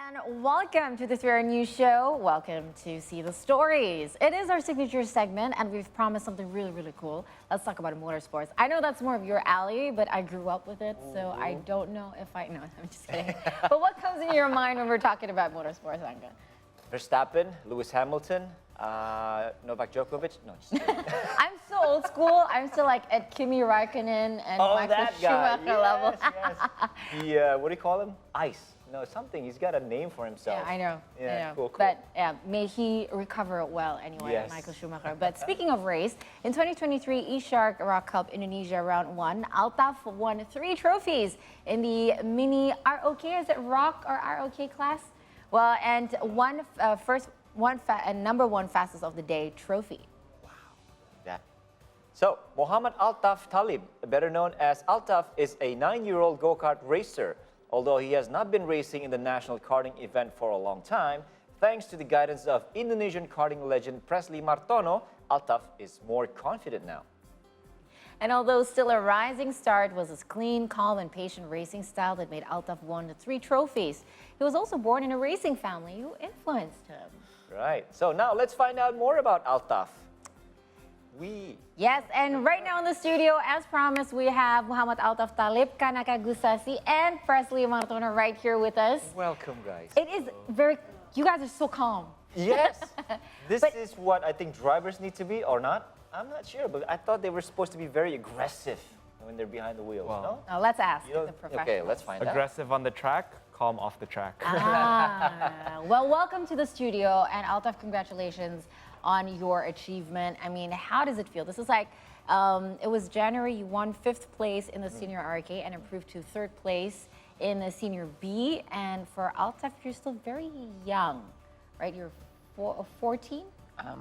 And welcome to this very new show. Welcome to See the Stories. It is our signature segment, and we've promised something really, really cool. Let's talk about motorsports. I know that's more of your alley, but I grew up with it, so I don't know if I... No, I'm just kidding. But what comes in your mind when we're talking about motorsports, Anka? Verstappen, Lewis Hamilton, Novak Djokovic. No, just kidding. I'm so old school. I'm still like at Kimi Raikkonen and Michael Schumacher level. Yes. What do you call him? Ice. No, something. He's got a name for himself. Yeah, I know. Yeah, I know. cool. But yeah, may he recover well anyway, Yes. Michael Schumacher. But speaking of race, in 2023 E-Shark Rock Cup Indonesia Round 1, Altaf won 3 trophies in the mini ROK, is it Rock or ROK class? Well, and number one fastest of the day trophy. Wow. That. So, Mohammad Altaf Thalib, better known as Altaf, is a 9-year-old go-kart racer. Although he has not been racing in the national karting event for a long time, thanks to the guidance of Indonesian karting legend Presley Martono, Altaf is more confident now. And although still a rising start, was his clean, calm, and patient racing style that made Altaf won the 3 trophies. He was also born in a racing family who influenced him. Right. So now let's find out more about Altaf. Yes, and right now in the studio, as promised, we have Muhammad Altaf Thalib, Kanaka Gusasi, and Presley Martono right here with us. Welcome, guys. It is very, you guys are so calm. Yes. This is what I think drivers need to be, or not. I'm not sure, but I thought they were supposed to be very aggressive when they're behind the wheels, no? Now let's ask You know, the professionals. okay, let's find out. Aggressive on the track, calm off the track. Well, welcome to the studio, and Altaf, congratulations on your achievement. I mean, how does it feel? This is like, it was January, you won 5th place in the senior RK and improved to 3rd place in the senior B. And for Altaf, you're still very young, right? You're 14?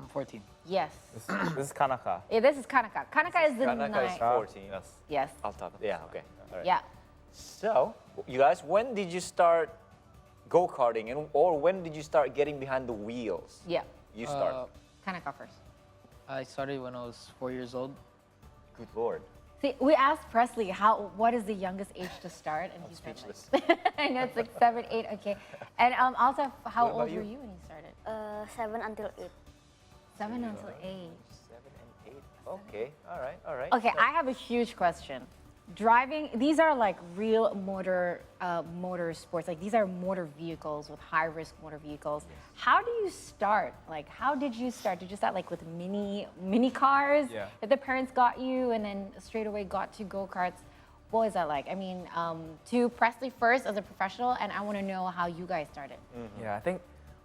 14. Yes. This is Kanaka. Yeah, this is Kanaka. Kanaka is the Kanaka is 9th. 14. Yes. Yes. Altaf. Yeah, okay. All right. Yeah. So, you guys, when did you start go-karting, or when did you start getting behind the wheels? Yeah. You start. Kanaka first. I started when I was 4 years old. Good Lord. See, we asked Presley what is the youngest age to start, and he's Speechless. I know it's like 7, 8, okay. And Altaf, how What about old you? were you when you started? 7 until 8. 7 until 8. 7 and 8. Okay, all right, all right. Okay, I have a huge question. Driving, these are like real motor sports. Like these are motor vehicles with high risk motor vehicles. How do you start? Like, how did you start? Did you start like with mini cars that the parents got you, and then straight away got to go-karts? What was that like? I mean, to Presley first as a professional, and I want to know how you guys started. Yeah, I think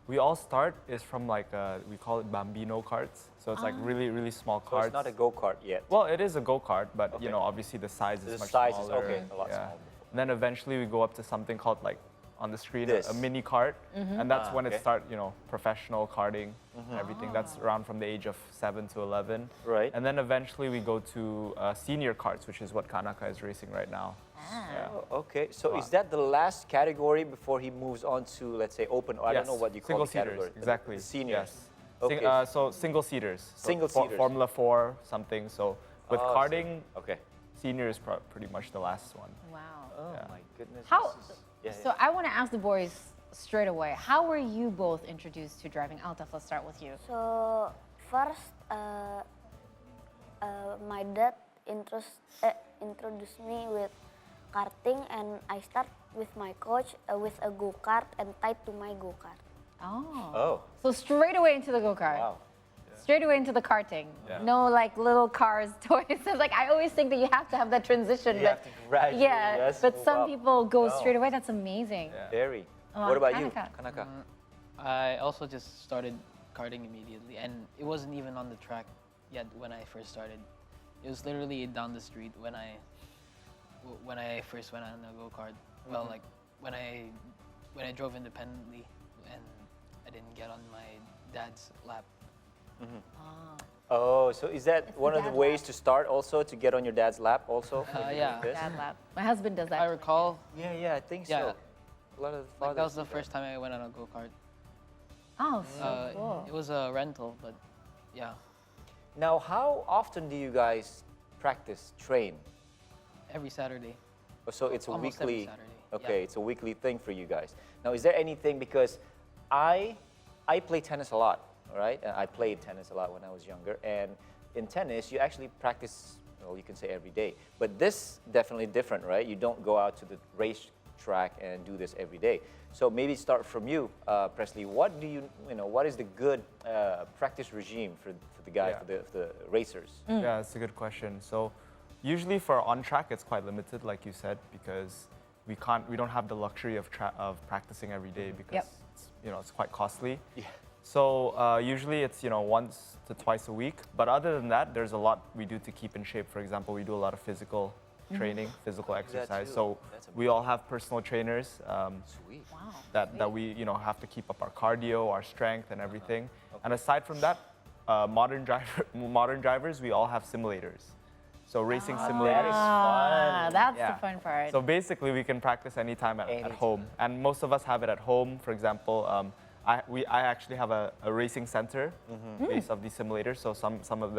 we all start is from like, we call it Bambino carts. So it's like really, really small So carts. it's not a go-kart yet. Well, it is a go-kart, but Okay. you know, obviously the size is The much size is, smaller. okay, a lot yeah. smaller. And then eventually we go up to something called like, on the screen, This. a mini cart. And that's when okay. it starts, you know, professional karting, everything. That's around from the age of 7 to 11. Right. And then eventually we go to senior karts, which is what Kanaka is racing right now. Yeah. Oh, okay, so is that the last category before he moves on to, let's say, open? I don't know what you call the single-seaters, category. exactly. The seniors. Yes. Okay. So single-seaters. So Single-seaters. Formula 4, something. So with Oh, karting, Okay. senior is pretty much the last one. Wow. Oh Yeah. my goodness. How? this is- yeah, So I want to ask the boys straight away. How were you both introduced to driving? Altaf, let's start with you. So first, my dad introduced me with karting, and I start with my coach with a go-kart and tied to my go-kart. Oh, So straight away into the go-kart. wow. Straight away into the karting. Yeah. No like little cars, toys. It's like I always think that you have to have that transition. You but have to gradually, yeah, yes, but move some up. people go Wow. straight away. That's amazing. Yeah. Very. Oh, What about you, Kanaka. Kanaka? I also just started karting immediately, and it wasn't even on the track yet when I first started. It was literally down the street when I first went on a go-kart. Well, like when I drove independently, and I didn't get on my dad's lap. Oh, so is that It's the one of the dad ways lap. to start also, to get on your dad's lap also? Yeah. Like this? Dad lap. My husband does that. I recall, Yeah, yeah, I think Yeah. so. A lot of like, fathers that was do the first time I went on a go-kart. Oh, so cool. It was a rental, but yeah, Now, how often do you guys practice, train? every Saturday. So it's a Almost every weekly, Saturday. Okay, Yeah. it's a weekly thing for you guys. Now, is there anything, because I play tennis a lot, all right? I played tennis a lot when I was younger, and in tennis, you actually practice, well, you can say every day. But this definitely different, right? You don't go out to the race track and do this every day. So maybe start from you, Presley. What do you know? What is the good practice regime for the guys, Yeah. for the racers? Yeah, that's a good question. So usually for on track, it's quite limited, like you said, because we don't have the luxury of practicing every day because it's quite costly. Yeah. So usually it's once to twice a week. But other than that, there's a lot we do to keep in shape. For example, we do a lot of physical training, physical exercise. too. So That's we all have personal trainers Sweet. Wow. that we have to keep up our cardio, our strength, and everything. And aside from that, modern drivers, we all have simulators. So racing simulators. That's Yeah. the fun part. So basically, we can practice anytime at home, and most of us have it at home. For example, I actually have a racing center based off these simulators. So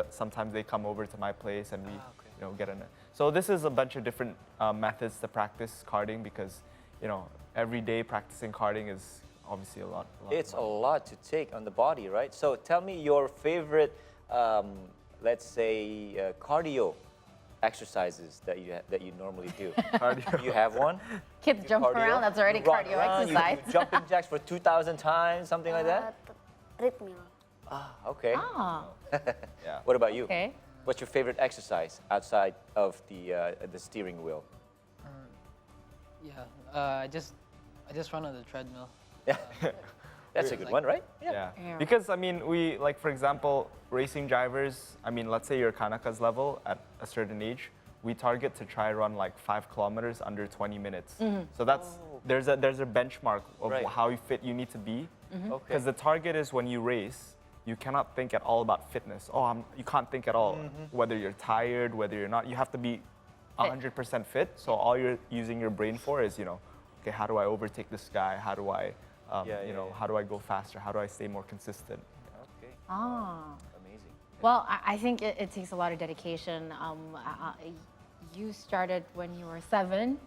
sometimes they come over to my place and we get in it. So this is a bunch of different methods to practice karting because every day practicing karting is obviously a lot. It's a lot to take on the body, right? So tell me your favorite, let's say, cardio exercises that you normally do. Cardio. You have one? Kids jump Cardio? around, that's already You run cardio around, exercise. You jumping jacks for 2,000 times, something like that? Treadmill. Okay. Ah, Yeah. What about you? okay. What's your favorite exercise outside of the steering wheel? Yeah, I just run on the treadmill. That's a good one, right? Yeah. Yeah. Because we for example, racing drivers. Let's say you're Kanaka's level at a certain age. We target to try run like 5 kilometers under 20 minutes. So that's there's a benchmark of Right. how fit you need to be. Okay. Because the target is when you race, you cannot think at all about fitness. You can't think at all whether you're tired, whether you're not. You have to be 100% fit. So all you're using your brain for is okay, how do I overtake this guy? How do I how do I go faster? How do I stay more consistent? Okay. Ah. Amazing. Well, I think it takes a lot of dedication. You started when you were 7,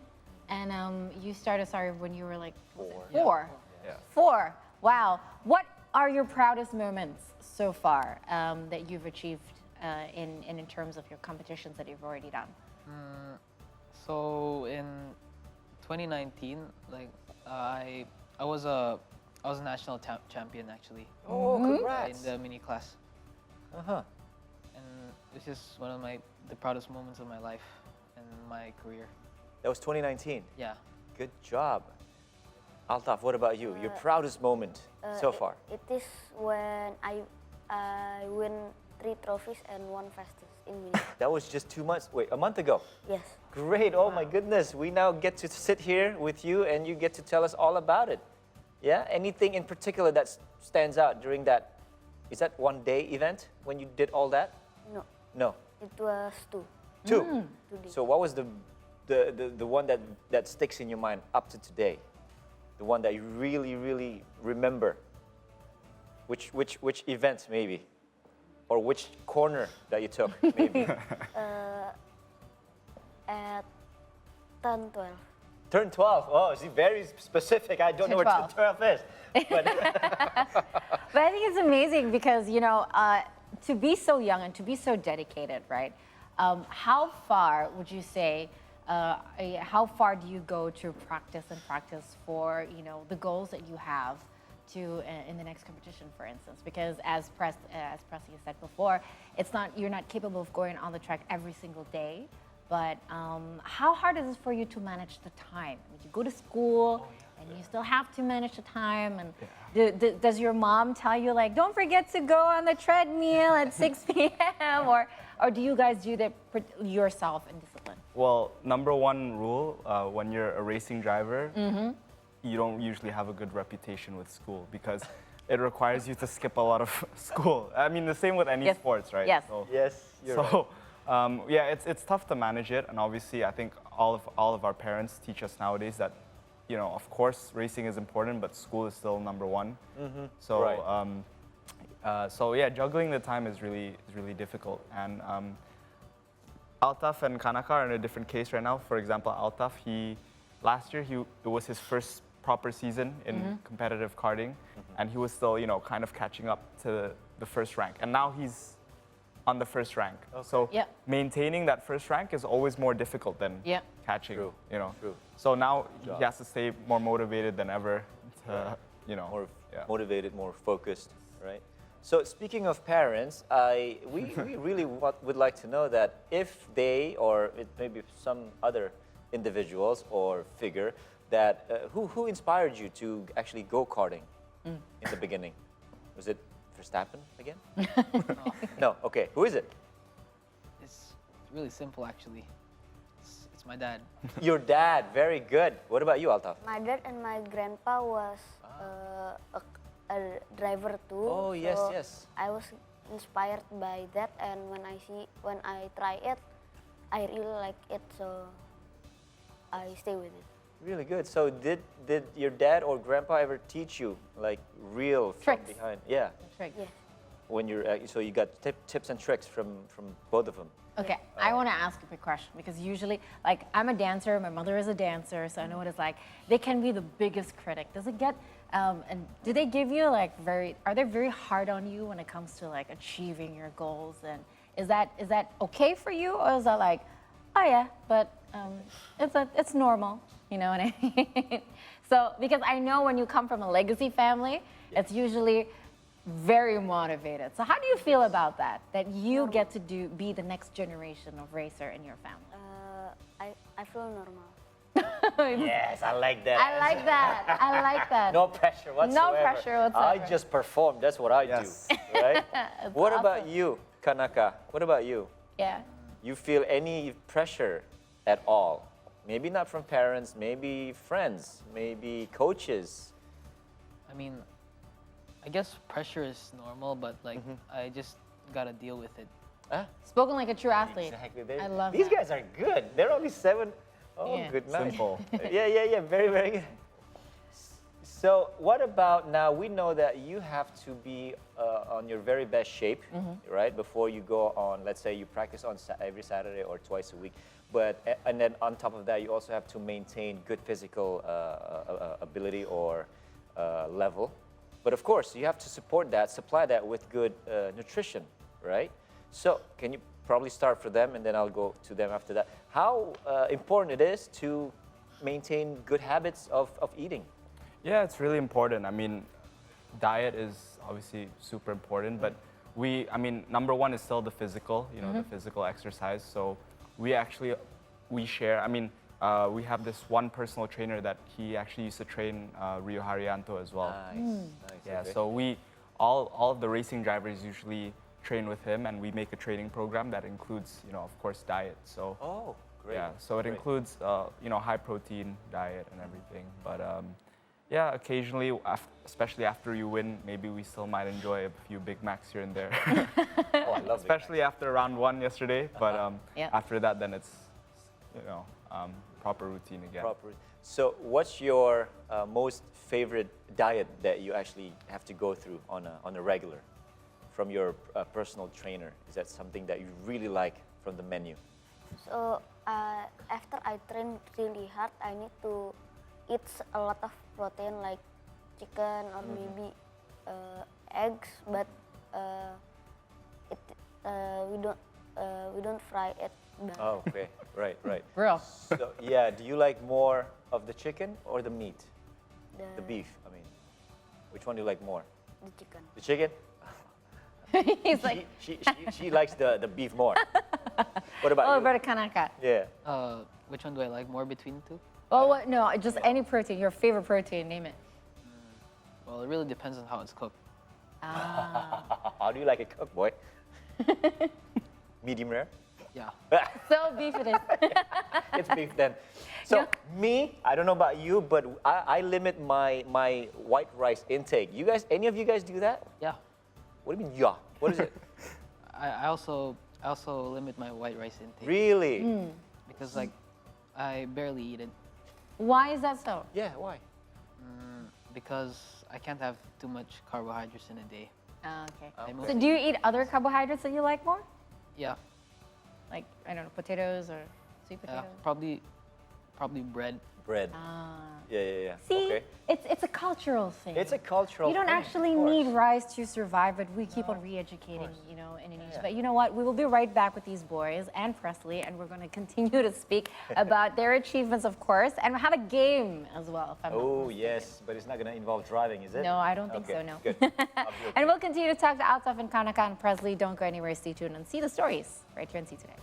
and you started, when you were like was it 4. Yeah. 4. Wow. What are your proudest moments so far that you've achieved in terms of your competitions that you've already done? So in 2019, like I was a national champion actually Oh, in congrats. the mini class, Uh-huh. and this is one of the proudest moments of my life and my career. That was 2019. Yeah. Good job. Altaf, what about you? Your proudest moment so far? It is when I win 3 trophies and 1 fastest in mini. That was just 2 months, wait, a month ago. Yes. Great, oh my goodness. We now get to sit here with you and you get to tell us all about it. Yeah, anything in particular that stands out during that, is that one day event when you did all that? No, No, it was 2. 2. 2 days. So what was the one that sticks in your mind up to today? The one that you really remember? Which event maybe? Or which corner that you took maybe? At 10, 12. Turn 12. Oh, see, very specific. I don't know where 12. 12 is. But But I think it's amazing because, to be so young and to be so dedicated, right? How far would you say, how far do you go to practice for, the goals that you have to in the next competition, for instance? Because as Presley said before, you're not capable of going on the track every single day. But how hard is it for you to manage the time? I mean, you go to school and you still have to manage the time. And does your mom tell you, like, don't forget to go on the treadmill at 6 p.m.? Or do you guys do that yourself in discipline? Well, number one rule when you're a racing driver, you don't usually have a good reputation with school because it requires you to skip a lot of school. I mean, the same with any Yes. sports, right? Yes. So, yes, you're right. yeah, it's tough to manage it, and obviously, I think all of our parents teach us nowadays that, of course, racing is important, but school is still number one. So, Right. so yeah, juggling the time is really difficult. And Altaf and Kanaka are in a different case right now. For example, Altaf, last year it was his first proper season in competitive karting, and he was still, kind of catching up to the first rank. And now he's on the first rank. So Yep. maintaining that first rank is always more difficult than Yep. catching, True. True. So now job. he has to stay more motivated than ever to, More yeah. motivated, more focused, right? So speaking of parents, we really would like to know that if they, or it may be some other individuals or figure, that who inspired you to actually go karting in the beginning? Was it Verstappen again? No. Okay. Who is it? It's really simple, actually. It's my dad. Your dad. Very good. What about you, Altaf? My dad and my grandpa was a driver too. Oh, yes, so yes. I was inspired by that, and when I try it, I really like it, so I stay with it. Really good. So did your dad or grandpa ever teach you like real from Tricks. behind? Yeah. Trick. Yes. When you're so you got tips and tricks from both of them. Okay, I want to ask a quick question because usually, like, I'm a dancer, my mother is a dancer, so I know what it's like. They can be the biggest critic. Does it get, and do they give you like are they very hard on you when it comes to like achieving your goals? And is that okay for you, or is that like, oh yeah, but it's normal, you know what I mean? So because I know when you come from a legacy family, it's usually very motivated. So how do you feel about that? That you get to be the next generation of racer in your family? I feel normal. Yes, I like that. I like that. I like that. No pressure whatsoever. pressure whatsoever. I just perform. That's what I Yes. do. Right? What about awesome. you, Kanaka? What about you? Yeah. You feel any pressure at all? Maybe not from parents, maybe friends, maybe coaches. I mean, I guess pressure is normal, but like I just gotta deal with it. Huh? Spoken like a true athlete. Exactly. I love These that. guys are good. They're only 7. Oh, Yeah. good night. Simple. Yeah. Very, very good. So what about now? We know that you have to be on your very best shape, right? Before you go on, let's say you practice on every Saturday or twice a week. But, and then on top of that, you also have to maintain good physical ability or level. But of course, you have to support that, supply that with good nutrition, right? So can you probably start for them, and then I'll go to them after that. How important it is to maintain good habits of eating? Yeah, it's really important. I mean, diet is obviously super important, but number one is still the physical, the physical exercise. So we share, we have this one personal trainer that he actually used to train Rio Haryanto as well. Nice. Yeah, Okay. so all of the racing drivers usually train with him, and we make a training program that includes, of course, diet. So Oh, great. yeah, so it Great. includes, high protein diet and everything. But yeah, occasionally, especially after you win, maybe we still might enjoy a few Big Macs here and there. Oh, I love Especially after round 1 yesterday. But Yeah. after that, then it's, proper routine again. Proper. So what's your most favorite diet that you actually have to go through on a regular from your personal trainer? Is that something that you really like from the menu? So after I train really hard, I need to eat a lot of protein like chicken or maybe eggs, but we don't fry it. Oh, okay. Right. Real. So, yeah, do you like more of the chicken or the meat? The beef, I mean. Which one do you like more? The chicken. The chicken? He's like, She likes the beef more. What about oh, you? Brother Kanaka. Yeah. Which one do I like more between the two? Oh, what? No, just any protein. Your favorite protein, name it. Well, it really depends on how it's cooked. How do you like it cooked, boy? Medium rare? Yeah. So beef it is. It's beef then. So me, I don't know about you, but I limit my white rice intake. You guys, any of you guys do that? Yeah. What do you mean, yeah? What is it? I also limit my white rice intake Really? because like I barely eat it Why is that so? Yeah, why? because I can't have too much carbohydrates in a day. Okay. I So mostly- do you eat other carbohydrates that you like more? Yeah. Like, I don't know, potatoes or sweet Yeah. potatoes? Probably bread. Bread. Yeah. See, Okay. it's a cultural thing. It's a cultural You don't thing, actually of course. need rice to survive, but we keep on re-educating, Indonesia. But you know what? We will be right back with these boys and Presley, and we're going to continue to speak about their achievements, of course, and have a game as well. If I'm not Oh, mistaken. yes, but it's not going to involve driving, is it? No, I don't think Okay, so, no. Good. I'll be okay. And we'll continue to talk to Altaf and Kanaka and Presley. Don't go anywhere. Stay tuned and see the stories right here on See Today.